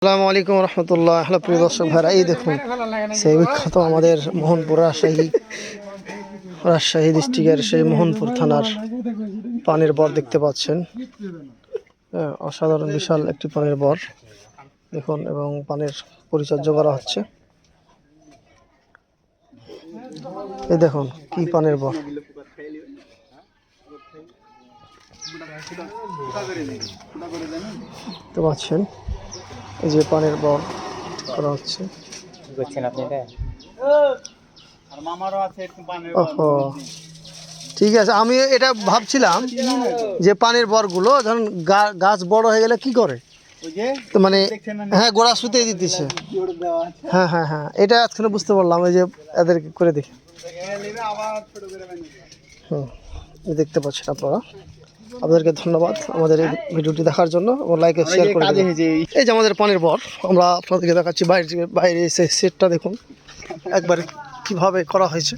আসসালামু আলাইকুম রহমতুল্লাহ। হ্যালো প্রিয় দর্শক ভাইরা, এই দেখুন সেই বিখ্যাত আমাদের মোহনপুর রাজশাহী ডিস্ট্রিক্টের সেই মোহনপুর থানার পানির বর দেখতে পাচ্ছেন। অসাধারণ বিশাল একটি পানির বর দেখুন, এবং পানির পরিচর্যা করা হচ্ছে। এই দেখুন কি পানির বর দেখতে পাচ্ছেন, এই যে পানির বর করা হচ্ছে। ওহো, ঠিক আছে। আমি এটা ভাবছিলাম যে পানির বরগুলো যখন গাছ বড় হয়ে গেলে কি করে, তো মানে হ্যাঁ গোড়া শুতে দিতেছে। হ্যাঁ হ্যাঁ হ্যাঁ, এটা এতক্ষণে বুঝতে পারলাম, ওই যে এদেরকে করে দেখি। দেখতে পাচ্ছেন আপনারা। আপনাদেরকে ধন্যবাদ আমাদের এই ভিডিওটি দেখার জন্য এবং লাইক ও শেয়ার করে দিন। এই যে আমাদের পানির বর, আমরা আপনাদেরকে দেখাচ্ছি বাইরে সেই সেটটা দেখুন একবারে কিভাবে করা হয়েছে।